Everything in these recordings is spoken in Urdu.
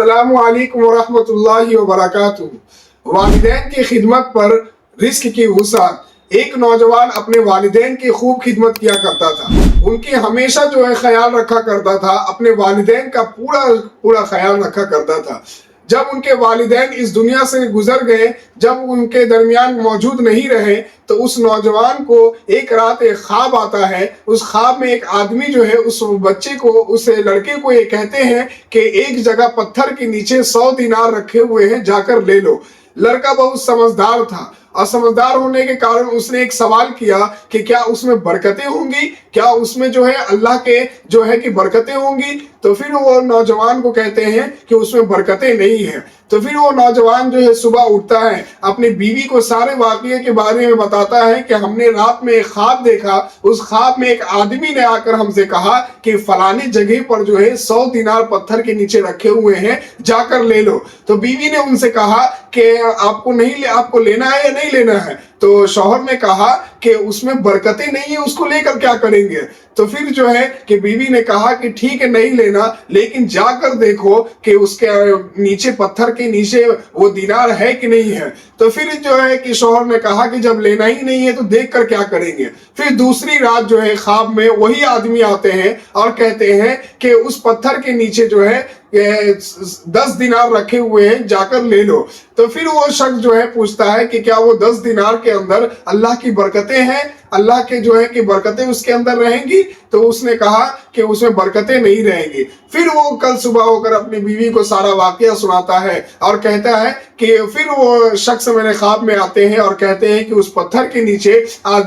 السلام علیکم ورحمۃ اللہ وبرکاتہ۔ والدین کی خدمت پر رزق کی وسعت۔ ایک نوجوان اپنے والدین کی خوب خدمت کیا کرتا تھا، ان کی ہمیشہ خیال رکھا کرتا تھا، اپنے والدین کا پورا خیال رکھا کرتا تھا۔ جب ان کے والدین اس دنیا سے گزر گئے، جب ان کے درمیان موجود نہیں رہے، تو اس نوجوان کو ایک رات ایک خواب آتا ہے۔ اس خواب میں ایک آدمی اس بچے کو، اس لڑکے کو یہ کہتے ہیں کہ ایک جگہ پتھر کے نیچے 100 دینار رکھے ہوئے ہیں، جا کر لے لو۔ لڑکا بہت سمجھدار تھا، اور سمجھدار ہونے کے کارن اس نے ایک سوال کیا کہ کیا اس میں برکتیں ہوں گی، کیا اس میں اللہ کے کہ برکتیں ہوں گی؟ تو پھر وہ نوجوان کو کہتے ہیں کہ اس میں برکتیں نہیں ہیں۔ تو پھر وہ نوجوان صبح اٹھتا ہے، اپنی بیوی کو سارے واقعے کے بارے میں بتاتا ہے کہ ہم نے رات میں ایک خواب دیکھا، اس خواب میں ایک آدمی نے آ کر ہم سے کہا کہ فلانی جگہ پر 100 دینار پتھر کے نیچے رکھے ہوئے ہیں، جا کر لے لو۔ تو بیوی نے ان سے کہا کہ آپ کو لینا ہے یا نہیں لینا ہے؟ تو شوہر نے کہا کہ اس میں برکتیں نہیں ہیں، اس کو لے کر کیا کریں گے؟ تو پھر کہ بیوی نے کہا کہ ٹھیک ہے نہیں لینا، لیکن جا کر دیکھو کہ اس کے نیچے، پتھر کے نیچے وہ دینار ہے کہ نہیں ہے۔ تو پھر کہ شوہر نے کہا کہ جب لینا ہی نہیں ہے تو دیکھ کر کیا کریں گے؟ پھر دوسری رات خواب میں وہی آدمی آتے ہیں اور کہتے ہیں کہ اس پتھر کے نیچے 10 دینار رکھے ہوئے ہیں، جا کر لے لو۔ تو پھر وہ شخص پوچھتا ہے کہ کیا وہ 10 دینار کے اندر اللہ کی برکتیں ہیں، اللہ کے کہ برکتیں اس کے اندر رہیں گی؟ تو اس نے کہا کہ اس میں برکتیں نہیں رہیں گی۔ پھر وہ کل صبح ہو کر اپنی بیوی کو سارا واقعہ سناتا ہے اور کہتا ہے کہ پھر وہ شخص میرے خواب میں آتے ہیں اور کہتے ہیں کہ اس پتھر کے نیچے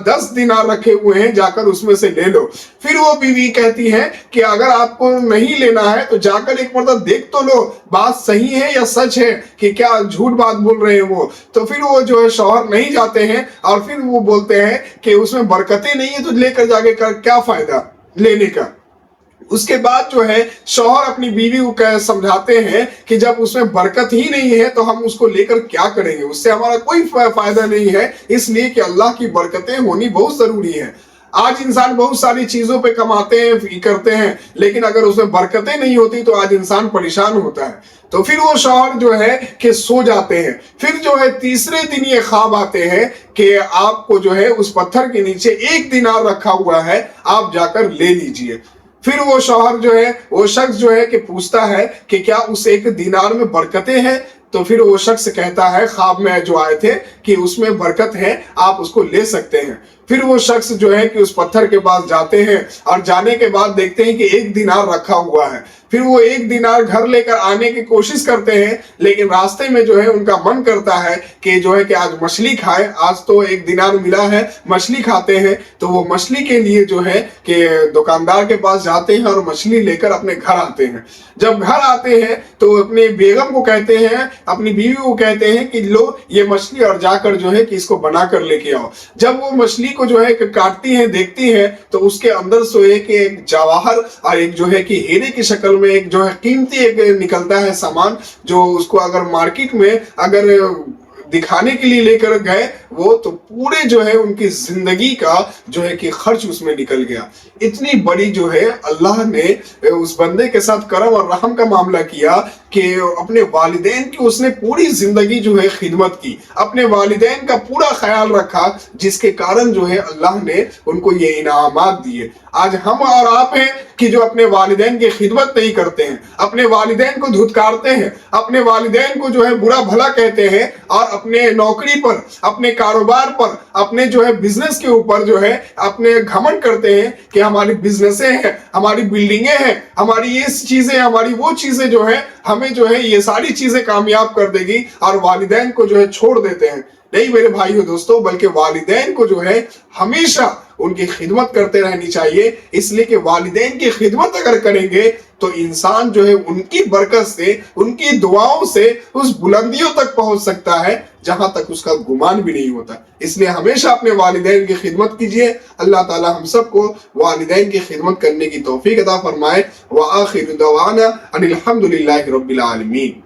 10 دینار رکھے ہوئے ہیں، جا کر اس میں سے لے لو۔ پھر وہ بیوی کہتی ہے کہ اگر آپ کو نہیں لینا ہے تو جا کر ایک مرتبہ دیکھ تو لو، بات صحیح ہے یا سچ ہے، کہ کیا جھوٹ بات بول رہے ہیں وہ۔ تو پھر وہ شوہر نہیں جاتے ہیں اور پھر وہ بولتے ہیں کہ اس میں برکتیں نہیں ہیں تو لے کر جا کے کیا فائدہ لینے کا۔ اس کے بعد شوہر اپنی بیوی کو سمجھاتے ہیں کہ جب اس میں برکت ہی نہیں ہے تو ہم اس کو لے کر کیا کریں گے، اس سے ہمارا کوئی فائدہ نہیں ہے، اس لیے کہ اللہ کی برکتیں ہونی بہت ضروری ہے۔ آج انسان بہت ساری چیزوں پہ کماتے ہیں، کرتے ہیں، لیکن اگر اس میں برکتیں نہیں ہوتی تو آج انسان پریشان ہوتا ہے۔ تو پھر وہ شوہر کہ سو جاتے ہیں۔ پھر تیسرے دن یہ خواب آتے ہیں کہ آپ کو اس پتھر کے نیچے 1 دینار رکھا ہوا ہے، آپ جا کر لے لیجئے۔ پھر وہ شوہر وہ شخص کہ پوچھتا ہے کہ کیا اس 1 دینار میں برکتیں ہیں؟ تو پھر وہ شخص کہتا ہے خواب میں آئے تھے کہ اس میں برکت ہے، آپ اس کو لے سکتے ہیں۔ پھر وہ شخص کہ اس پتھر کے پاس جاتے ہیں اور جانے کے بعد دیکھتے ہیں کہ 1 دینار رکھا ہوا ہے۔ پھر وہ 1 دینار گھر لے کر آنے کی کوشش کرتے ہیں، لیکن راستے میں ان کا من کرتا ہے کہ کہ آج مچھلی کھائے، آج تو 1 دینار ملا ہے، مچھلی کھاتے ہیں۔ تو وہ مچھلی کے لیے کہ دکاندار کے پاس جاتے ہیں اور مچھلی لے کر اپنے گھر آتے ہیں۔ جب گھر آتے ہیں تو اپنے بیگم کو کہتے ہیں، اپنی بیوی کو کہتے ہیں کہ لو یہ مچھلی، اور جا کر کہ اس کو بنا کر لے کے آؤ۔ جب وہ مچھلی کو کاٹتی ہیں، دیکھتی ہیں، تو اس کے اندر سے کہ ایک جواہر اور ایک کہ ہیرے کی شکل میں ایک قیمتی نکلتا ہے سامان، جو اس کو اگر مارکیٹ میں اگر دکھانے کے لیے لے کر گئے وہ، تو پورے ان کی زندگی کا کہ خرچ اس میں نکل گیا۔ اتنی بڑی اللہ نے اس بندے کے ساتھ کرم اور رحم کا معاملہ کیا کہ اپنے والدین کی اس نے پوری زندگی خدمت کی، اپنے والدین کا پورا خیال رکھا، جس کے کارن اللہ نے ان کو یہ انعامات دیے۔ آج ہم اور آپ ہیں کہ جو اپنے والدین کی خدمت نہیں کرتے ہیں، اپنے والدین کو دھتکارتے ہیں، اپنے والدین کو برا بھلا کہتے ہیں، اور اپنے نوکری پر، اپنے کاروبار پر، اپنے بزنس کے اوپر اپنے گھمنڈ کرتے ہیں کہ ہماری بزنسیں ہیں، ہماری بلڈنگیں ہیں، ہماری یہ چیزیں، ہماری وہ چیزیں ہمیں یہ ساری چیزیں کامیاب کر دے گی، اور والدین کو چھوڑ دیتے ہیں۔ نہیں میرے بھائیو دوستو، بلکہ والدین کو ہمیشہ ان کی خدمت کرتے رہنی چاہیے، اس لیے کہ والدین کی خدمت اگر کریں گے تو انسان ان کی برکت سے، ان کی دعاؤں سے اس بلندیوں تک پہنچ سکتا ہے جہاں تک اس کا گمان بھی نہیں ہوتا۔ اس لیے ہمیشہ اپنے والدین کی خدمت کیجیے۔ اللہ تعالی ہم سب کو والدین کی خدمت کرنے کی توفیق عطا فرمائے۔ وآخر دعوانا ان الحمد للہ رب العالمین۔